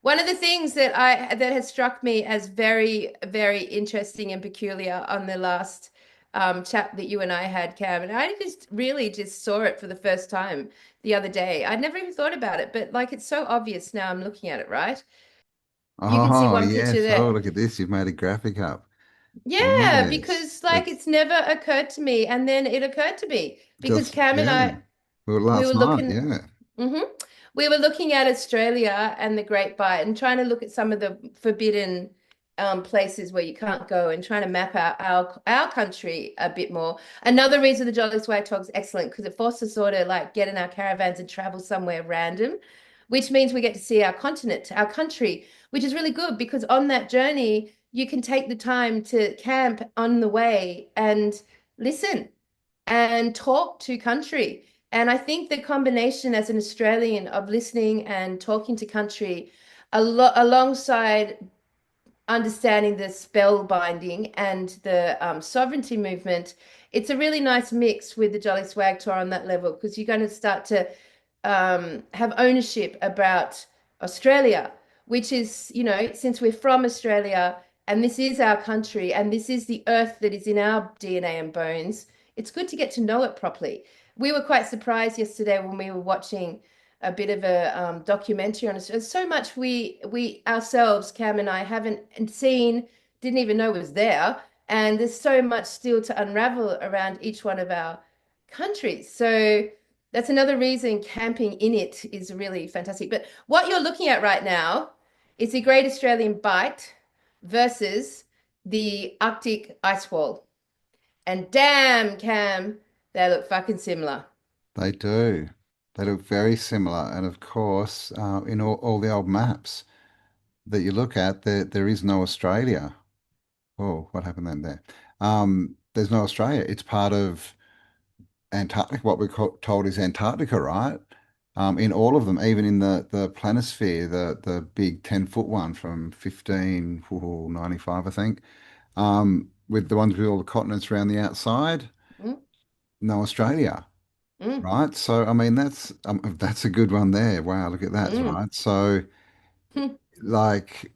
One of the things that has struck me as very, very interesting and peculiar on the last chat that you and I had, Cam, and I just really just saw it for the first time the other day. I'd never even thought about it, but like it's so obvious now I'm looking at it, right? You can see Oh, one picture yes. Oh, there. look at this. You've made a graphic up. Yeah, Yes. because like it's never occurred to me, and then it occurred to me because Cam and Yeah. I Well, we were last night, looking. yeah. hmm We were looking at Australia and the Great Bight and trying to look at some of the forbidden places where you can't go and trying to map out our country a bit more. Another reason the Jolly Swag Talk is excellent because it forces us sort of like get in our caravans and travel somewhere random, which means we get to see our continent, our country, which is really good because on that journey you can take the time to camp on the way and listen and talk to country. And I think the combination as an Australian of listening and talking to country alongside understanding the spell binding and the sovereignty movement, it's a really nice mix with the Jolly Swag Tour on that level because you're going to start to have ownership about Australia, which is, since we're from Australia and this is our country and this is the earth that is in our DNA and bones, it's good to get to know it properly. We were quite surprised yesterday when we were watching a bit of a documentary on us. There's so much we ourselves, Cam and I, haven't seen, didn't even know was there, and there's so much still to unravel around each one of our countries. So that's another reason camping in it is really fantastic. But what you're looking at right now is the Great Australian Bight versus the Arctic ice wall. And damn, Cam, they look fucking similar. They do. They look very similar. And of course, in all the old maps that you look at, there is no Australia. Oh, what happened then there? There's no Australia. It's part of Antarctica. What told is Antarctica, right? In all of them, even in the planisphere, the big 10-foot one from 1595, I think, with the ones with all the continents around the outside, Mm, no Australia, mm, right? So, I mean, that's a good one there. Wow, look at that, mm. right? So, like,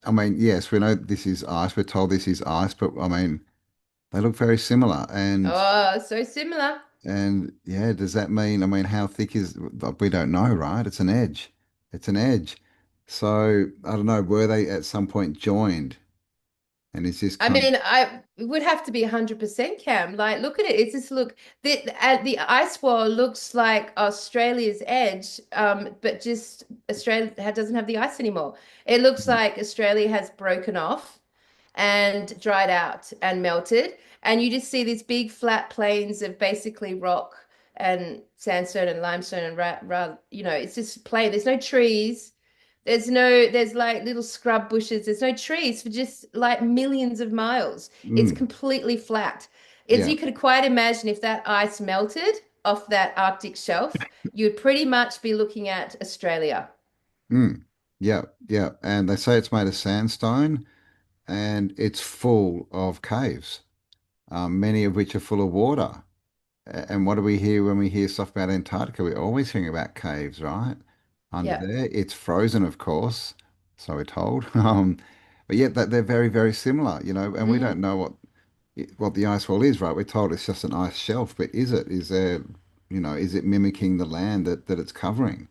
I mean, yes, we know this is ice. We're told this is ice, but I mean, they look very similar, Oh, so similar. and yeah, does that mean, I mean, how thick is, we don't know, right? It's an edge. It's an edge. So I don't know, were they at some point joined? And is this I kind of, mean, I it would have to be 100% Cam. Like, look at it. It's just look the ice wall looks like Australia's edge, but just Australia doesn't have the ice anymore. It looks like Australia has broken off and dried out and melted, and you just see these big flat plains of basically rock and sandstone and limestone and it's just plain. There's no trees. There's like little scrub bushes. There's no trees for just like millions of miles. It's mm, completely flat. As yeah, you could quite imagine, if that ice melted off that Arctic shelf, you'd pretty much be looking at Australia. mm, yeah, yeah. And they say it's made of sandstone and it's full of caves, many of which are full of water. And what do we hear when we hear stuff about Antarctica? We're always hearing about caves, right? Under Yeah. there. It's frozen, of course, so we're told. But yet that they're very, very similar, and we don't hmm know what the ice wall is, right? We're told it's just an ice shelf, but is it? Is there, is it mimicking the land that it's covering?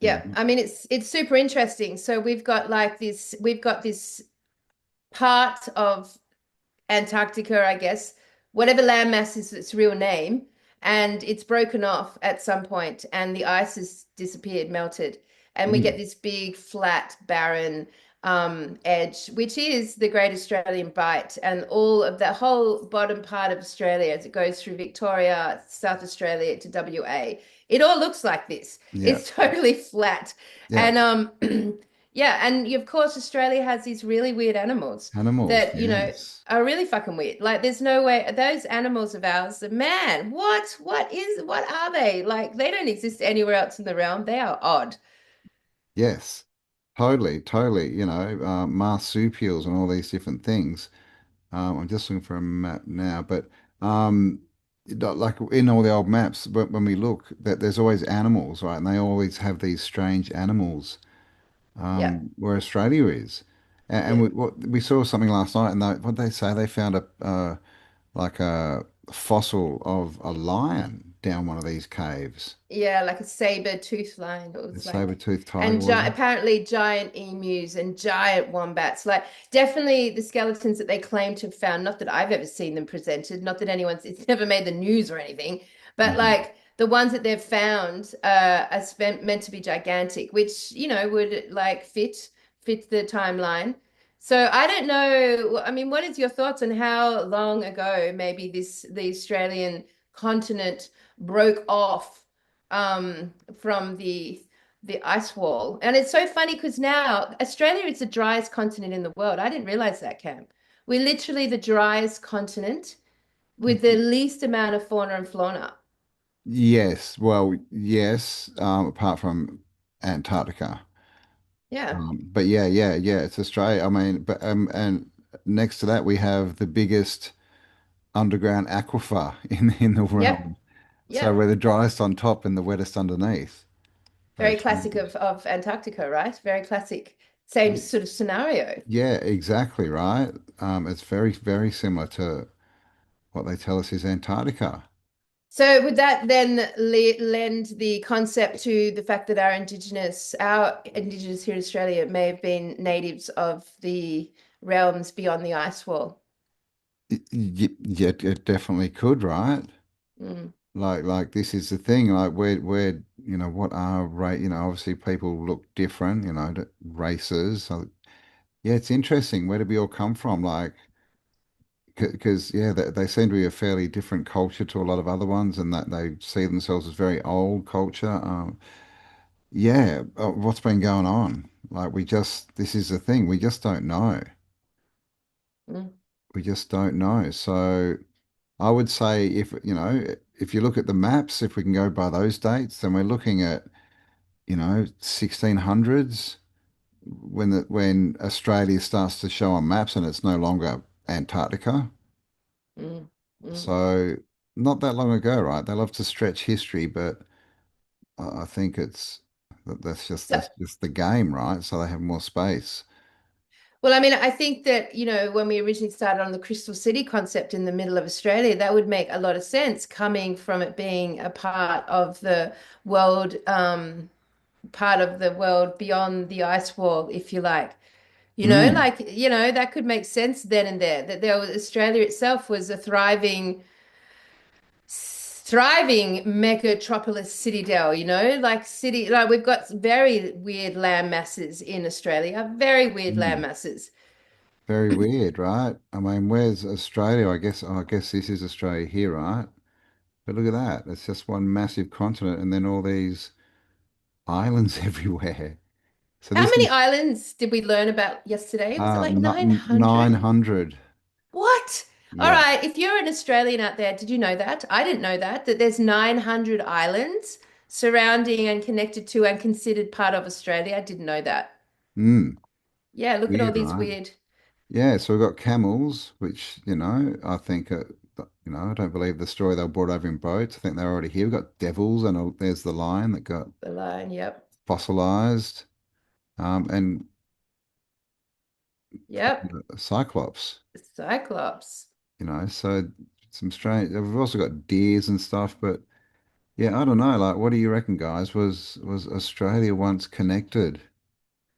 You Yeah. know? I mean, it's super interesting. So we've got this part of Antarctica, I guess, whatever landmass is its real name, and it's broken off at some point, and the ice has disappeared, melted, and we get Mm, this big, flat, barren edge, which is the Great Australian Bight, and all of the whole bottom part of Australia as it goes through Victoria, South Australia to WA. It all looks like this. yeah, It's totally flat, yeah. and yeah, and of course Australia has these really weird animals Animals, that yes. are really fucking weird. Like, there's no way those animals of ours, man, what are they? Like, they don't exist anywhere else in the realm. They are odd. Yes. Totally, totally. Marsupials and all these different things. I'm just looking for a map now, but like in all the old maps, when we look, that there's always animals, right? And they always have these strange animals Yeah. where Australia is. And Yeah. we saw something last night, and what they say they found a like a fossil of a lion down one of these caves. Yeah, like a saber-toothed lion. It A was like, saber-toothed tiger, and was it? apparently giant emus and giant wombats. Like, definitely the skeletons that they claim to have found, not that I've ever seen them presented, not that it's never made the news or anything, but Mhm. like the ones that they've found are meant to be gigantic, which, would like fit the timeline. So I don't know. I mean, what is your thoughts on how long ago maybe the Australian continent broke off from the ice wall? And it's so funny because now Australia is the driest continent in the world. I didn't realize that, Cam. We're literally the driest continent with the least amount of fauna and flora. Yes, well, yes, apart from Antarctica. Yeah. But yeah, it's Australia. I mean, but and next to that we have the biggest underground aquifer in the Yep. realm. So we're Yep. the driest on top and the wettest underneath. Very Very classic strange. of Antarctica, right? Very classic. Same Y- sort of scenario. Yeah, exactly right. It's very similar to what they tell us is Antarctica. So would that then lend the concept to the fact that our indigenous here in Australia may have been natives of the realms beyond the ice wall? Yeah, it definitely could, right? Mm, Like this is the thing. Like what are obviously people look different, to races. So yeah, it's interesting. Where did we all come from? Like, because yeah, they seem to be a fairly different culture to a lot of other ones, and that they see themselves as very old culture. Yeah, what's been going on? Like, this is the thing. We just don't know. mm. We just don't know. So I would say if you look at the maps, if we can go by those dates, then we're looking at 1600s when Australia starts to show on maps and it's no longer Antarctica. Mm, mm. So not that long ago, right? They love to stretch history, but I think So, that's just the game, right? So they have more space. well, I mean, I think that, when we originally started on the Crystal City concept in the middle of Australia, that would make a lot of sense coming from it being a part of the world beyond the ice wall, if you like. Mm, Like, that could make sense then and there, that Australia itself was a thriving megatropolis citadel, like we've got very weird land masses in Australia, very weird land mm. masses. Very weird, right? I mean, where's Australia? I guess this is Australia here, right? But look at that. It's just one massive continent and then all these islands everywhere. So How this many is islands did we learn about yesterday? Was it like 900? 900. What? All Yeah. right, if you're an Australian out there, did you know that? I didn't know that there's 900 islands surrounding and connected to and considered part of Australia. I didn't know that. Mm, Yeah, look at all weird, these right? weird. Yeah, so we've got camels, which, I think, I don't believe the story they were brought over in boats. I think they're already here. We've got devils, and there's the lion that got The line, yep. fossilized, and Yep. a cyclops, Cyclops. so some strange. We've also got deers and stuff, but yeah, I don't know. Like, what do you reckon, guys? Was Australia once connected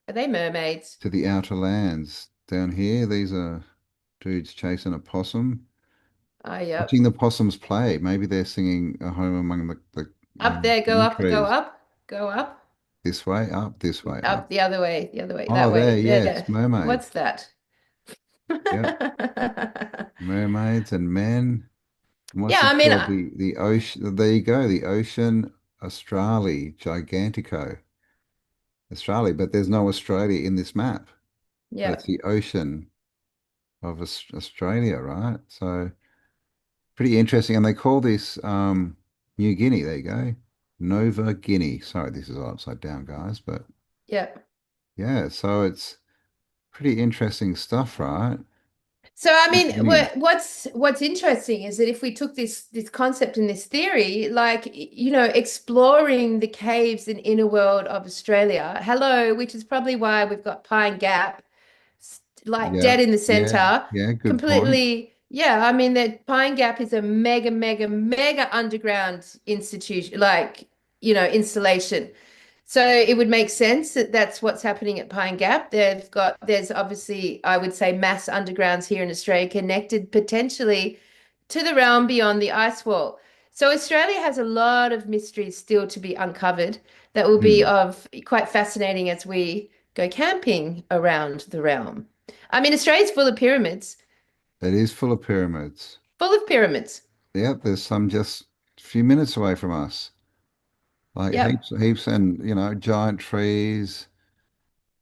Are they mermaids? to the outer lands down here? These are dudes chasing a possum. Oh, yep. Watching the possums play. Maybe they're singing a home among the Up there, go gum up, go trees. up, go up, This way, up, this way, up. up the other way, Oh, that there, way. yes, There. mermaids. What's that? Yep, mermaids and men. And Yeah, what's I it mean, called? The ocean. There you go. The ocean Australia, Gigantico, Australia. But there's no Australia in this map. But yeah, it's the ocean of Australia, right? So pretty interesting. And they call this New Guinea. There you go. Nova Guinea. Sorry, this is all upside down, guys. But yeah. yeah, so it's pretty interesting stuff, right? So I Keep mean, getting it. what's interesting is that if we took this concept and this theory, like exploring the caves and inner world of Australia, hello, which is probably why we've got Pine Gap like Yeah, dead in the yeah, center, yeah. Good point. completely. Yeah, I mean that Pine Gap is a mega, mega, mega underground institution, like installation. So it would make sense that that's what's happening at Pine Gap. There's obviously, I would say, mass undergrounds here in Australia connected potentially to the realm beyond the ice wall. So Australia has a lot of mysteries still to be uncovered that will be Hmm. of quite fascinating as we go camping around the realm. I mean, Australia's full of pyramids, It is full of pyramids. full of pyramids. Yep, there's some just a few minutes away from us. Like Yep. heaps, and giant trees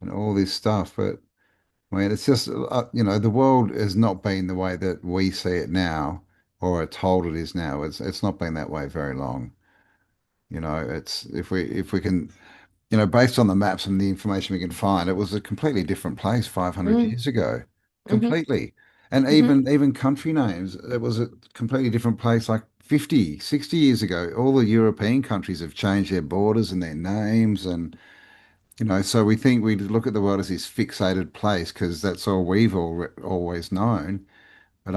and all this stuff. But I mean, it's just the world has not been the way that we see it now, or are told it is now. It's not been that way very long. It's if we can, based on the maps and the information we can find, it was a completely different place 500 Mm, years ago. hmm Completely. And hmm even country names, it was a completely different place like 50, 60 years ago. All the European countries have changed their borders and their names, and so we look at the world as this fixated place because that's all we've always known. But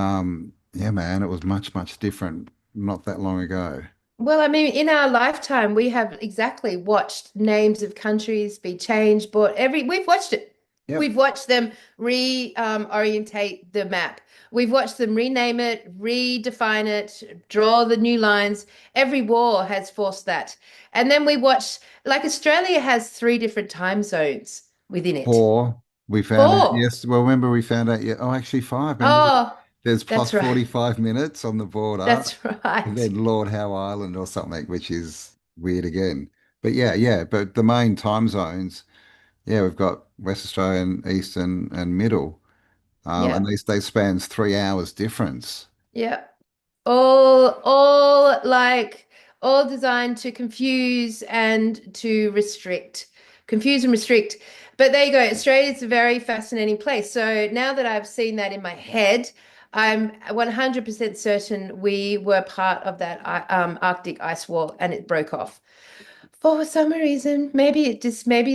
yeah, man, it was much, much different not that long ago. Well, I mean, in our lifetime, we have exactly watched names of countries be changed, but we've watched it. Yep. We've watched them orientate the map. We've watched them rename it, redefine it, draw the new lines. Every war has forced that. And then we watch, like Australia has three different time zones within it. Four, we found out. Four. Yes, well, remember we found out. Yeah, oh, actually five. Remember, Oh, there's plus that's right. 45 minutes on the border, That's and right. then Lord Howe Island or something, which is weird again. But yeah, yeah. But the main time zones, yeah, we've got West Australian, Eastern, and Middle, and Yeah. they spans 3 hours difference. Yeah. All like all designed to confuse and to restrict, confuse and restrict. But there you go. Australia's a very fascinating place. So now that I've seen that in my head, I'm 100% certain we were part of that Arctic ice wall and it broke off. For some reason, maybe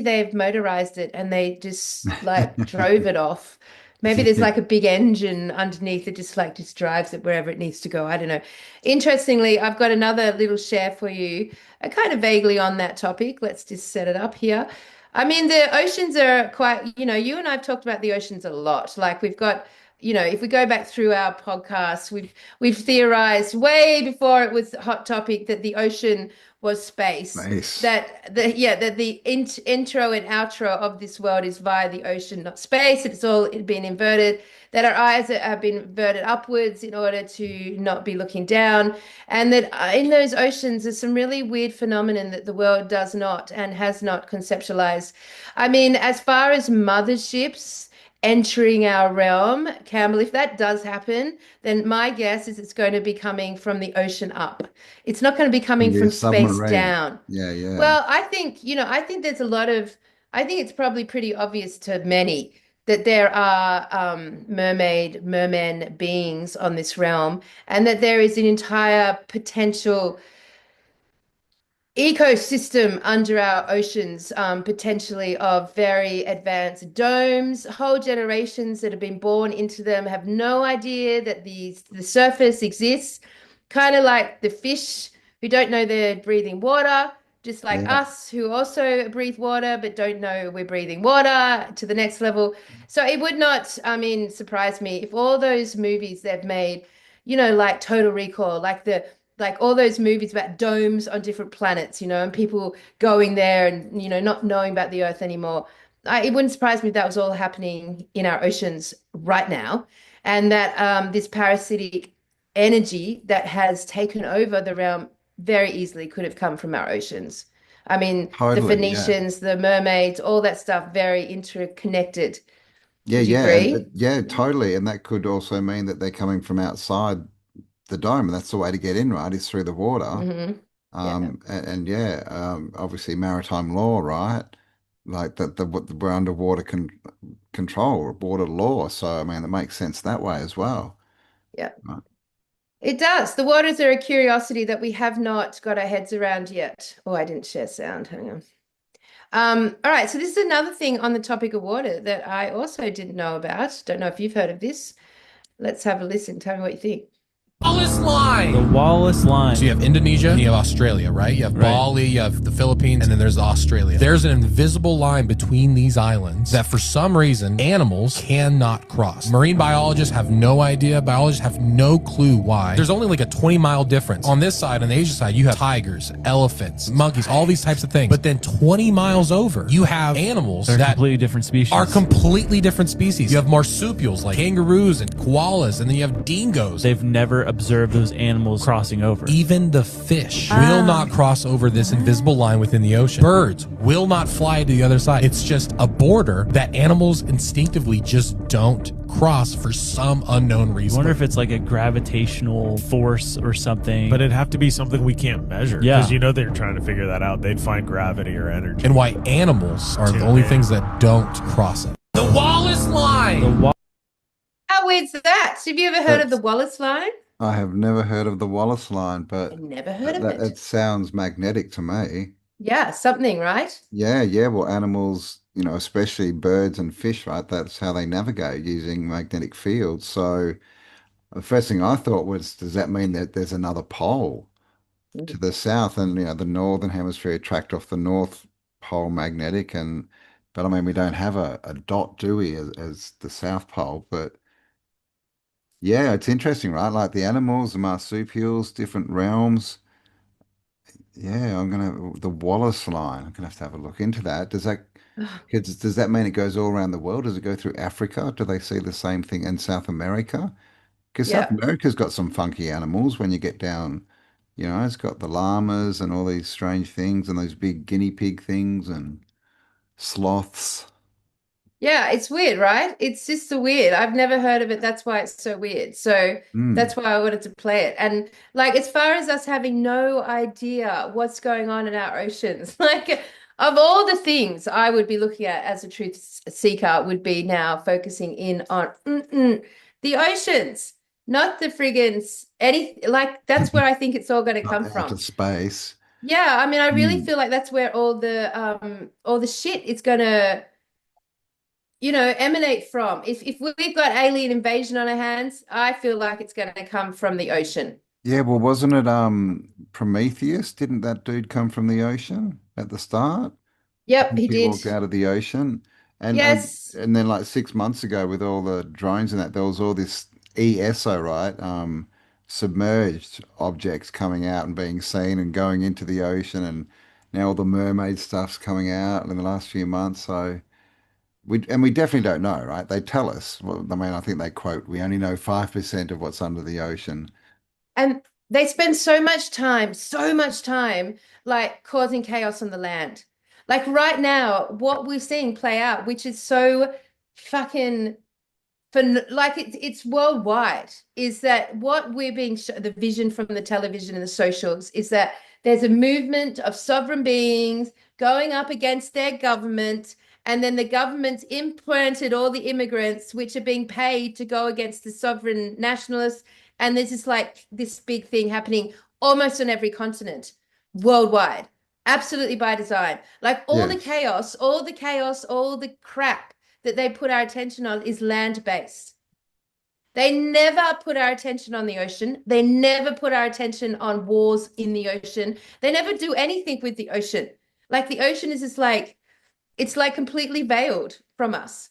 they've motorized it and they just like drove it off. Maybe there's like a big engine underneath that just drives it wherever it needs to go. I don't know. Interestingly, I've got another little share for you, kind of vaguely on that topic. Let's just set it up here. I mean, the oceans are quite, you and I've talked about the oceans a lot. Like we've got, if we go back through our podcasts, we've theorized way before it was a hot topic that the ocean was space. Nice. That the intro and outro of this world is via the ocean, not space. It's all been inverted. That our eyes have been inverted upwards in order to not be looking down, and that in those oceans there's some really weird phenomenon that the world does not and has not conceptualized. I mean, as far as motherships entering our realm, Campbell, if that does happen, then my guess is it's going to be coming from the ocean up. It's not going to be coming Maybe a from space submarine. down. Yeah, yeah. Well, I think there's a lot of, I think it's probably pretty obvious to many that there are merman beings on this realm, and that there is an entire potential ecosystem under our oceans, potentially of very advanced domes. Whole generations that have been born into them have no idea that the surface exists. Kind of like the fish who don't know they're breathing water, just like Yeah. us who also breathe water but don't know we're breathing water to the next level. So it would not, I mean, surprise me if all those movies they've made, like Total Recall, like all those movies about domes on different planets, and people going there and, not knowing about the Earth anymore. It wouldn't surprise me if that was all happening in our oceans right now. And that this parasitic energy that has taken over the realm very easily could have come from our oceans. I mean, the Totally. Yeah. Phoenicians, the mermaids, all that stuff, very interconnected. Yeah, Would you yeah, and agree? yeah, totally. And that could also mean that they're coming from outside the dome. And that's the way to get in, right? Is through the water. Hmm. Yeah. And yeah, obviously maritime law, right? Like that, we're underwater control or border law. So, I mean, it makes sense that way as well. Yeah. Right. It does. The waters are a curiosity that we have not got our heads around yet. Oh, I didn't share sound. Hang on. All right, so this is another thing on the topic of water that I also didn't know about. Don't know if you've heard of this. Let's have a listen. Tell me what you think. Wallace line. The Wallace line. So you have Indonesia and you have Australia, right? You have Bali, you have the Philippines, and then there's Australia. There's an invisible line between these islands that for some reason animals cannot cross. Marine biologists have no idea. Biologists have no clue why. There's only like a 20-mile difference. On this side, on the Asia side, you have tigers, elephants, monkeys, all these types of things. But then 20 miles over, you have animals They're that completely different species. are completely different species. You have marsupials like kangaroos and koalas, and then you have dingoes. They've never observed those animals crossing over. Even the fish will not cross over this invisible line within the ocean. Birds will not fly to the other side. It's just a border that animals instinctively just don't cross for some unknown I reason. wonder if it's like a gravitational force or something. But it'd have to be something we can't measure. Yeah. Because you know they're trying to figure that out. They'd find gravity or energy. And why animals are the only things that don't cross it. The Wallace line. How weird's that? Have you ever heard of the That's- Wallace line? I have never heard of the Wallace line, but I've never heard of that, it. it sounds magnetic to me. Yeah, something, right? Yeah, yeah. Well, animals, especially birds and fish, right? That's how they navigate using magnetic fields. So the first thing I thought was, does that mean that there's another pole to Mm. the south? And, the northern hemisphere attract off the north pole magnetic. But I mean, we don't have a dot, do we, as the south pole? But yeah, it's interesting, right? Like the animals, the marsupials, different realms. Yeah, the Wallace line. I'm gonna have to have a look into that. Does that mean it goes all around the world? Does it go through Africa? Do they see the same thing in South America? Because South Yeah. America's got some funky animals when you get down, it's got the llamas and all these strange things and those big guinea pig things and sloths. Yeah, it's weird, right? It's just so weird. I've never heard of it. That's why it's so weird. So Hmm. that's why I wanted to play it. And like, as far as us having no idea what's going on in our oceans, like of all the things I would be looking at as a truth seeker, would be now focusing in on the oceans, not the friggin' any like that's where I think it's all going to come Not outer from. space. Yeah, I mean, I really Hmm. feel like that's where all the shit is gonna emanate from. If we've got alien invasion on our hands, I feel like it's going to come from the ocean. Yeah, well, wasn't it Prometheus? Didn't that dude come from the ocean at the start? Yep, he He did. walked out of the ocean, and and Yes. and then like 6 months ago, with all the drones and that, there was all this ESO, right? Submerged objects coming out and being seen and going into the ocean, and now all the mermaid stuff's coming out in the last few months. So we definitely don't know, right? They tell us. Well, I mean, I think they quote, "We only know 5% of what's under the ocean." And they spend so much time, like causing chaos on the land. Like right now, what we're seeing play out, which is so fucking for like it's worldwide, is that what we're being the vision from the television and the socials is that there's a movement of sovereign beings going up against their government, and then the government's implanted all the immigrants which are being paid to go against the sovereign nationalists, and there's just like this big thing happening almost on every continent worldwide, absolutely by design. Like Yes. all the chaos, all the crap that they put our attention on is land based. They never put our attention on the ocean. They never put our attention on wars in the ocean. They never do anything with the ocean. Like the ocean is just like, it's like completely veiled from us.